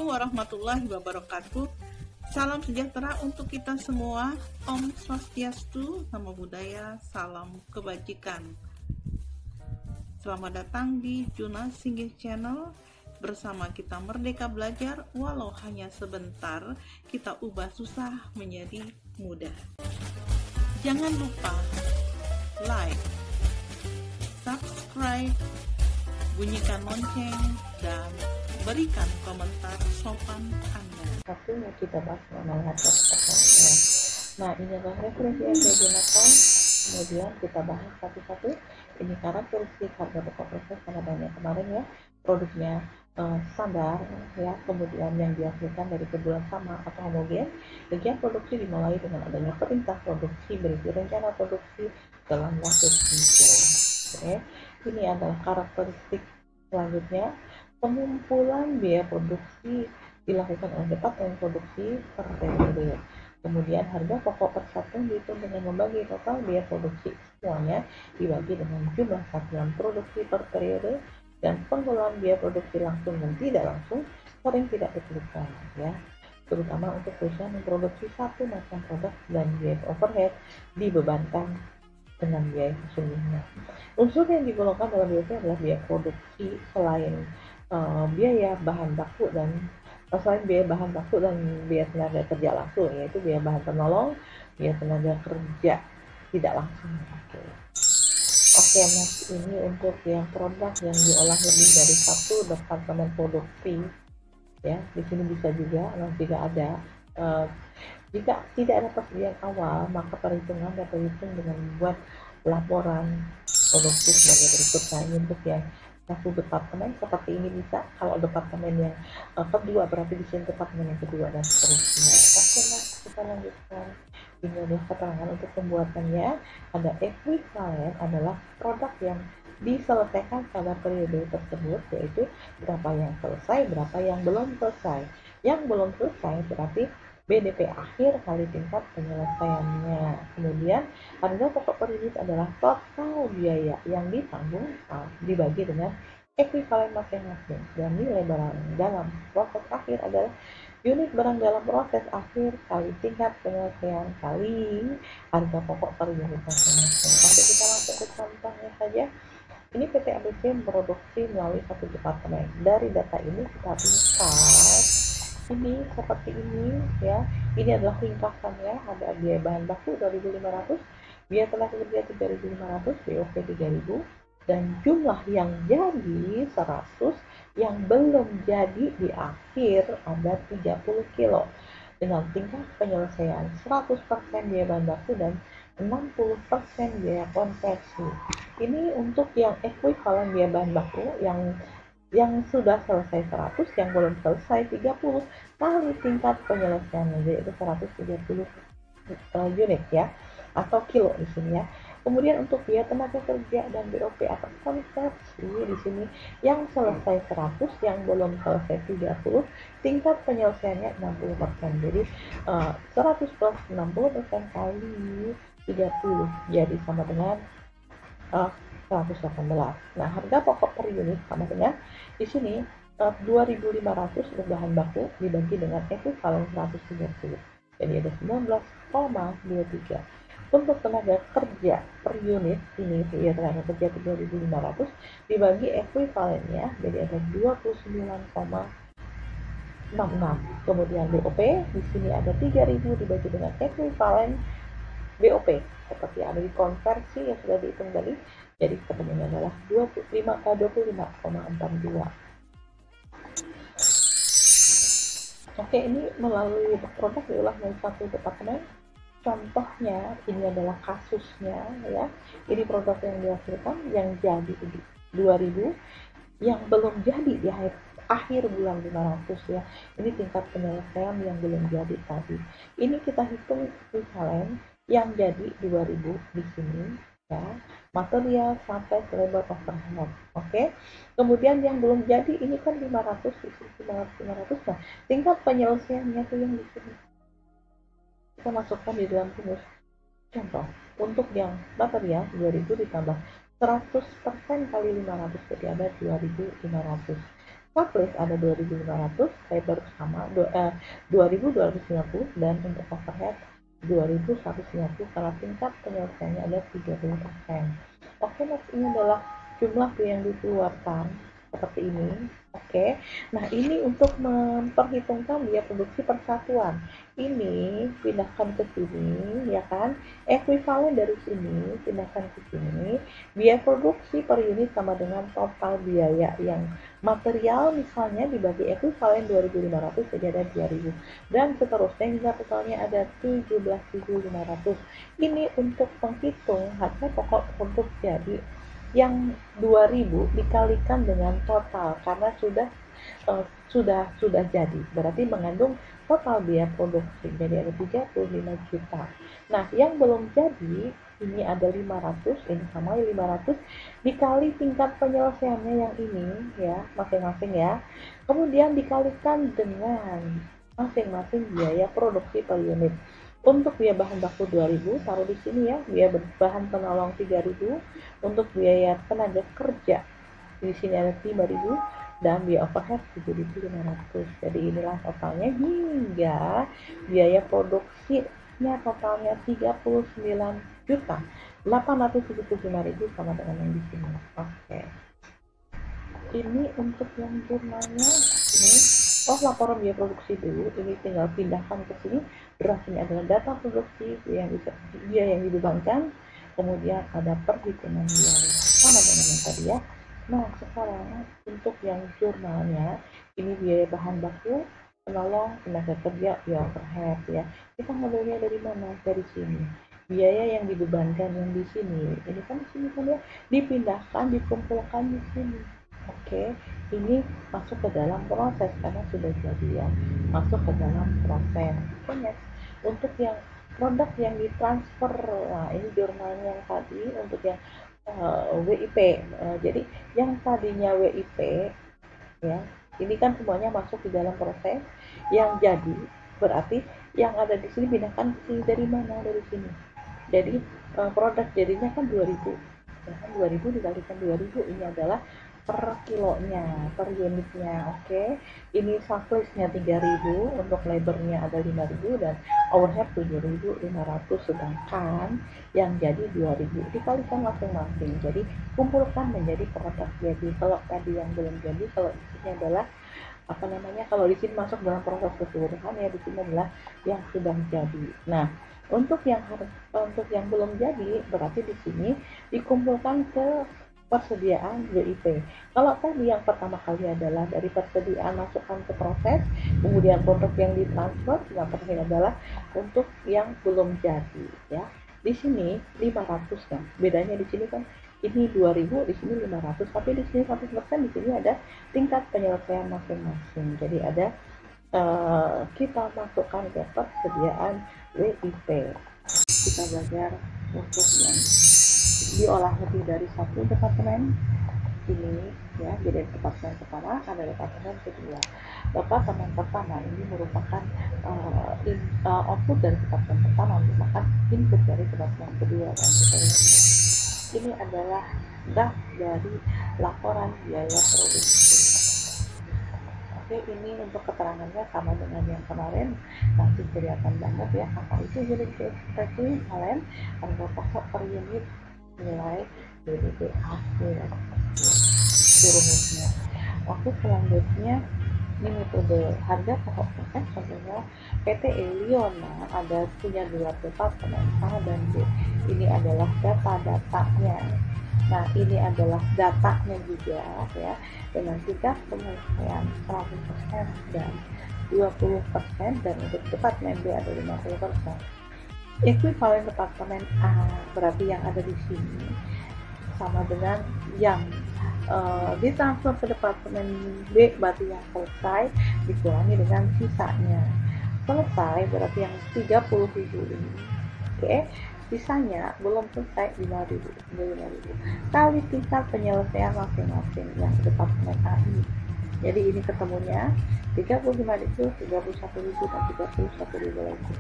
warahmatullahi wabarakatuh. Salam sejahtera untuk kita semua. Om Swastiastu, Namo Buddhaya, salam kebajikan. Selamat datang di Juna Singgih Channel. Bersama kita merdeka belajar, walau hanya sebentar, kita ubah susah menjadi mudah. Jangan lupa like, subscribe, bunyikan lonceng, dan berikan komentar sopan Anda. Satu yang kita bahas mengenai harga pertanian. Nah, ini adalah referensi yang saya gunakan. Kemudian kita bahas satu-satu. Ini karakteristik harga pokok proses karena banyak kemarin ya produknya standar ya, kemudian yang dihasilkan dari kebulan sama atau homogen. Kegiatan produksi dimulai dengan adanya perintah produksi berisi rencana produksi dalam waktu tertentu. Oke, ini adalah karakteristik selanjutnya. Pengumpulan biaya produksi dilakukan oleh departemen produksi per periode. Kemudian harga pokok per satuan dihitung dengan membagi total biaya produksi semuanya dibagi dengan jumlah satuan produksi per periode, dan pengelolaan biaya produksi langsung dan tidak langsung sering tidak diperlukan ya, terutama untuk perusahaan yang memproduksi satu macam produk dan biaya overhead dibebankan dengan biaya sesungguhnya. Unsur yang digolongkan dalam BOP adalah biaya produksi selain biaya bahan baku dan biaya tenaga kerja langsung, yaitu biaya bahan penolong, biaya tenaga kerja tidak langsung. Oke, mas, ini untuk yang produk yang diolah lebih dari satu departemen produksi ya. Di sini bisa juga jika ada jika tidak ada persediaan awal, maka perhitungan dapat dihitung dengan membuat laporan produksi sebagai berikut. Nah, ini untuk yang satu departemen seperti ini bisa. Kalau departemen yang kedua berarti di sini departemen yang kedua dan seterusnya. Oke, nah, kita lanjutkan. Ini adalah keterangan untuk pembuatannya. Ada ekuivalen adalah produk yang diselesaikan pada periode tersebut, yaitu berapa yang selesai, berapa yang belum selesai. Yang belum selesai berarti BDP akhir kali tingkat penyelesaiannya. Kemudian harga pokok per unit adalah total biaya yang ditanggung dibagi dengan ekuivalen masing-masing, dan nilai barang dalam proses akhir adalah unit barang dalam proses akhir kali tingkat penyelesaian kali harga pokok per unit masing-masing. Oke, kita langsung ke contohnya saja. Ini PT ABC memproduksi melalui satu departemen. Dari data ini kita ringkas ini seperti ini ya. Ini adalah ringkasannya. Ada biaya bahan baku 2.500, biaya tenaga kerja 3.500, BOP 3.000, dan jumlah yang jadi 100, yang belum jadi di akhir ada 30 kilo dengan tingkat penyelesaian 100% biaya bahan baku dan 60% biaya konversi. Ini untuk yang ekuivalen biaya bahan baku yang sudah selesai 100, yang belum selesai 30 kali tingkat penyelesaiannya, yaitu 130 unit ya, atau kilo di sini ya. Kemudian untuk biaya tenaga kerja dan BOP atau konversi di sini yang selesai 100, yang belum selesai 30, tingkat penyelesaiannya 60%. Jadi 100 plus 60% kali 30 jadi sama dengan 118. Nah, harga pokok per unit sama dengan di sini 2.500 untuk bahan baku dibagi dengan ekuivalen 130. Jadi ada 19,23. Untuk tenaga kerja per unit ini ya, tenaga kerja 3.500 dibagi ekuivalennya jadi ada 29,66. Kemudian BOP di sini ada 3.000 dibagi dengan ekuivalen BOP seperti ada di konversi yang sudah dihitung tadi. Jadi ketemunya adalah 25,42. Oke, ini melalui produk diolah dari satu departemen. Contohnya ini adalah kasusnya ya. Ini produk yang dihasilkan yang jadi 2.000, yang belum jadi di akhir bulan 500 ya. Ini tingkat penyelesaian yang belum jadi tadi. Ini kita hitung ekuivalen yang jadi 2.000 di sini ya, material sampai ke labor overhead. Oke. Kemudian yang belum jadi ini kan 500 di sini 500. Nah, tingkat penyelesaiannya tuh yang di sini. Kita masukkan di dalam rumus. Contoh, untuk yang material 2.000 ditambah 100% kali 500 jadi ada 2.500. Surplus ada 2.500, labor sama 2.250, dan untuk overhead 2.150 karena tingkat penyelesaiannya ada 30%. Oke, next ini adalah jumlah yang dikeluarkan seperti ini. Oke, nah ini untuk memperhitungkan biaya produksi persatuan. Ini pindahkan ke sini, ya kan? Ekuivalen dari sini pindahkan ke sini. Biaya produksi per unit sama dengan total biaya yang material misalnya dibagi ekuivalen 2.500 jadi ada 2.000, dan seterusnya hingga totalnya ada 17.500. Ini untuk menghitung harga pokok produk jadi yang 2000 dikalikan dengan total karena sudah jadi, berarti mengandung total biaya produksi jadi ada 35 juta. Nah, yang belum jadi ini ada 500, ini sama 500 dikali tingkat penyelesaiannya yang ini ya, masing-masing ya. Kemudian dikalikan dengan masing-masing biaya produksi per unit. Untuk biaya bahan baku 2000 taruh di sini ya, biaya bahan penolong 3000, untuk biaya tenaga kerja di sini ada 5000, dan biaya overhead 7.500. Jadi inilah totalnya hingga biaya produksinya totalnya 39.875.000 sama dengan yang di sini. Oke. Ini untuk yang jurnalnya ini. Laporan biaya produksi dulu, ini tinggal pindahkan ke sini. Beras ini adalah data produksi yang dibebankan, kemudian ada perhitungan biaya sama dengan yang tadi ya. Nah, sekarang untuk yang jurnalnya ini biaya bahan baku, penolong, tenaga kerja, biaya overhead ya. Kita ngambilnya dari mana? Dari sini. Biaya yang dibebankan yang di sini, ini kan di sini kan ya, dipindahkan, dikumpulkan di sini. Oke, ini masuk ke dalam proses karena sudah jadi ya, masuk ke dalam proses. Oke, next. Untuk yang produk yang ditransfer, nah ini jurnalnya yang tadi untuk yang WIP. Jadi yang tadinya WIP ya, ini kan semuanya masuk di dalam proses. Yang jadi berarti yang ada di sini pindahkan ke sini dari mana? Dari sini. Jadi produk jadinya kan 2000. Ya kan 2000 dikalikan 2000 ini adalah per kilonya, per unitnya. Oke, ini surplusnya 3000, untuk labornya ada 5000 dan overhead 7500, sedangkan yang jadi 2000 dikalikan masing-masing, jadi kumpulkan menjadi produk jadi. Kalau tadi yang belum jadi, kalau di sini adalah kalau di sini masuk dalam proses keseluruhan ya, di sini adalah yang sudah jadi. Nah, untuk yang belum jadi berarti di sini dikumpulkan ke persediaan WIP. Kalau tadi yang pertama kali adalah dari persediaan masukkan ke proses, kemudian produk yang ditransfer, yang terakhir adalah untuk yang belum jadi ya. Di sini 500 kan. Bedanya di sini kan ini 2000, di sini 500, tapi di sini 100%, di sini ada tingkat penyelesaian masing-masing. Jadi ada kita masukkan ke persediaan WIP. Kita belajar untuk yang diolah lebih dari satu departemen ini ya. Jadi departemen pertama ada departemen kedua. Departemen pertama ini merupakan output dari departemen pertama, merupakan input dari departemen kedua, dan ini adalah draft dari laporan biaya produksi. Oke, ini untuk keterangannya sama dengan yang kemarin, nanti kelihatan banget ya. Apa itu unit ekuivalen? Harga pokok per unit, nilai BDP hasil rumusnya. Oke, selanjutnya ini metode harga pokok proses. Contohnya PT Eliona ada punya dua departemen A dan B. Ini adalah data-datanya. Nah, ini adalah datanya juga ya, dengan tingkat penyelesaian 100% dan 20%, dan untuk departemen B ada 50%. Ekuivalen departemen A berarti yang ada di sini sama dengan yang ditransfer ke departemen B, berarti yang selesai dikurangi dengan sisanya. Selesai berarti yang 30.000 ini. Oke, sisanya belum selesai 5.000 kali tingkat penyelesaian masing-masing yang departemen A ini. Jadi ini ketemunya 35.000, 31.000 dan 31.000 lagi.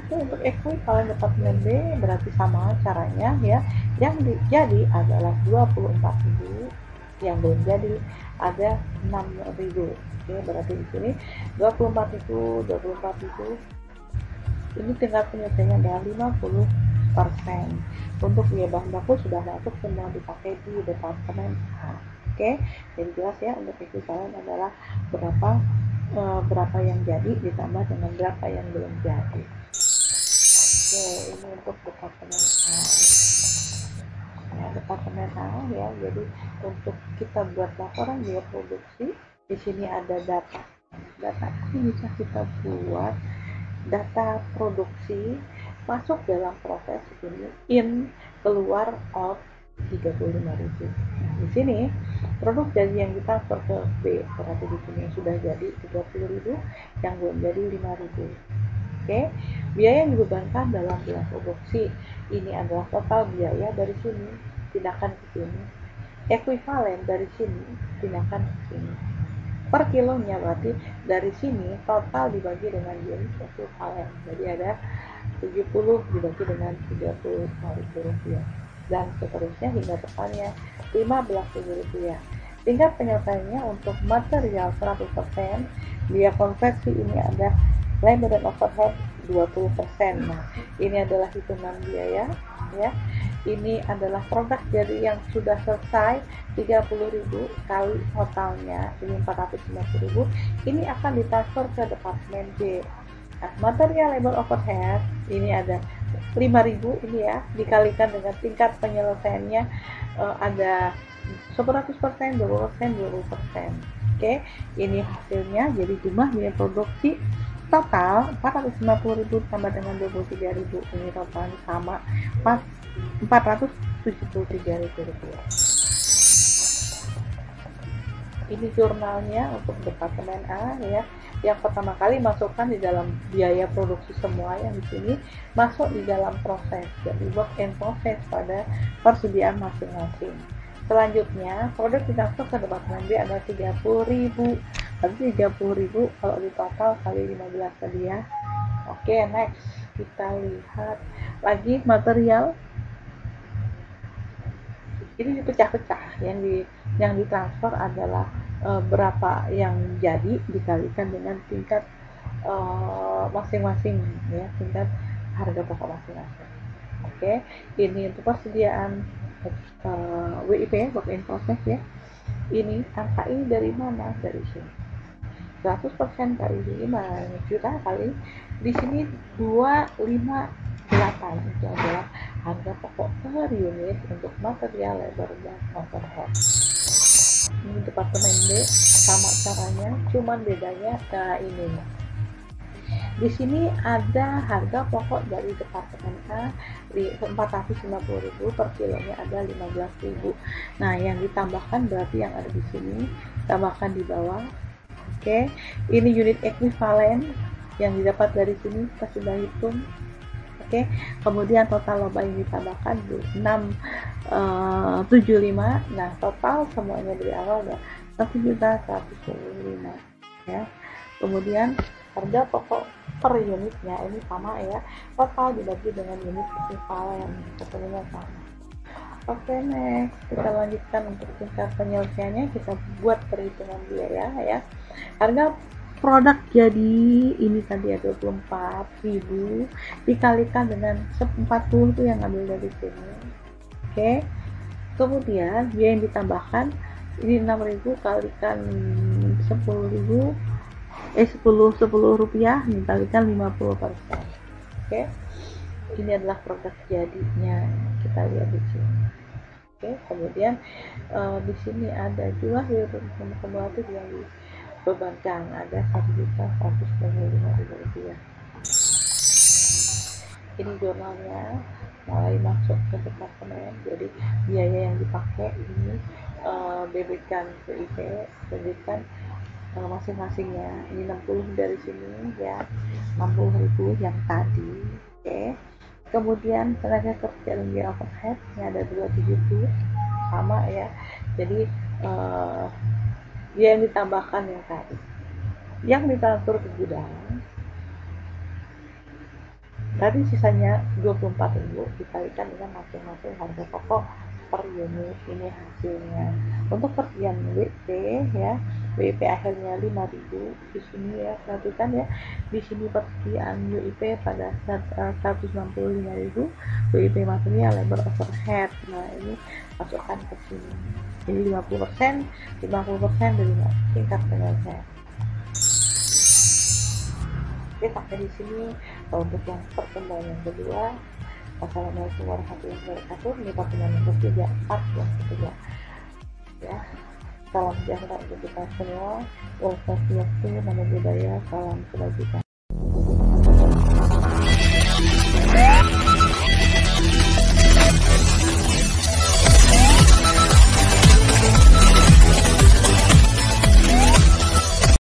Oke, untuk ekuivalen departemen B berarti sama caranya ya. Yang jadi adalah 24.000 yang belum jadi ada 6.000. Oke, berarti di sini 24.000 ini tingkat penyelesaiannya adalah 50%. Untuk biaya bahan baku sudah masuk semua dipakai di departemen A. Oke, jadi jelas ya, untuk ekuivalen adalah berapa yang jadi ditambah dengan berapa yang belum jadi. Oke, ini untuk departemen A. Nah, departemen A ya, jadi untuk kita buat laporan biaya produksi, di sini ada data. Data ini bisa kita buat data produksi masuk dalam proses ini in, keluar, out 35.000. Nah, di sini produk jadi yang ditransfer ke B, berarti di sini sudah jadi 30.000, yang belum jadi 5.000. Oke, biaya yang dibebankan dalam bulan produksi ini adalah total biaya dari sini pindahkan ke sini, ekuivalen dari sini pindahkan ke sini. Per kilonya berarti dari sini total dibagi dengan unit ekuivalen, jadi ada 70 dibagi dengan 30.000 rupiah dan seterusnya hingga totalnya 15.000 rupiah. Tingkat penyelesaiannya untuk material 100%, biaya konversi ini ada labor dan overhead 20%. Nah, ini adalah hitungan biaya ya. Ini adalah produk jadi yang sudah selesai 30.000 kali totalnya ini 450.000. Ini akan ditransfer ke departemen B. Nah, material labor overhead ini ada 5.000 ini ya, dikalikan dengan tingkat penyelesaiannya ada 100%, 20%, 20%. Oke, ini hasilnya jadi jumlah biaya produksi total 450.000 tambah dengan 23.000, ini totalnya sama 473.000 rupiah. Ini jurnalnya untuk departemen A ya. Yang pertama kali masukkan di dalam biaya produksi semua yang di sini masuk di dalam proses, jadi work in process pada persediaan masing-masing. Selanjutnya produk ditransfer ke departemen B ada 30.000. Berarti 30.000 kalau di total kali 15 tadi ya. Oke, next kita lihat lagi material. Ini dipecah-pecah, yang ditransfer adalah berapa yang jadi dikalikan dengan tingkat masing-masing ya, tingkat harga pokok masing-masing. Oke, ini untuk persediaan WIP, work in process ya. Ini angka ini dari mana? Dari sini 100% kali 5 juta kali di sini 258, itu adalah harga pokok per unit untuk material, labor, dan overhead. Ini departemen B sama caranya, cuman bedanya ini. Di sini ada harga pokok dari departemen A di 450.000, per kilonya ada 15.000. Nah, yang ditambahkan berarti yang ada di sini tambahkan di bawah. Oke, ini unit ekuivalen yang didapat dari sini kita sudah hitung. Oke, kemudian total laba yang ditambahkan 675. Nah, total semuanya dari awal udah 1.125 ya. Kemudian harga pokok per unitnya ini sama ya, total dibagi dengan unit ekuivalen, ketemunya sama. Oke, next kita lanjutkan untuk tingkat penyelesaiannya, kita buat perhitungan biaya ya. Harga produk jadi ini tadi ya 24.000 dikalikan dengan 40 itu yang ambil dari sini. Oke, kemudian biaya yang ditambahkan ini 6.000 kalikan 10.000 10 rupiah dikalikan 50%. Oke, ini adalah produk jadinya, kita lihat di sini. Oke, kemudian di sini ada juga kumulatif yang dibebankan ada 1.125.000 rupiah. Ini jurnalnya mulai masuk ke departemen, jadi biaya yang dipakai ini debitkan ke IP, debitkan masing-masingnya. Ini 60 dari sini ya, 60.000 yang tadi. Oke, kemudian tenaga kerja dan biaya overhead ini ada 270 sama ya, jadi dia yang ditambahkan yang tadi yang ditransfer ke gudang tadi sisanya 24.000 dikalikan dengan masing-masing harga pokok per unit. Ini hasilnya. Untuk pergian WP ya, WIP akhirnya 5.000 di sini ya. Perhatikan ya, di sini persekian WIP pada 165.000, WIP material, labor overhead. Nah, ini masukkan ke sini. Jadi 50% dari tingkat penyelesaian. Oke, sampai di sini untuk yang pertemuan yang kedua. Wassalamualaikum warahmatullahi wabarakatuh. Ini pertemuan yang ketiga, yang ketiga ya. Salam sejahtera untuk kita semua. Wassalamualaikum warahmatullahi wabarakatuh. Salam kebajikan.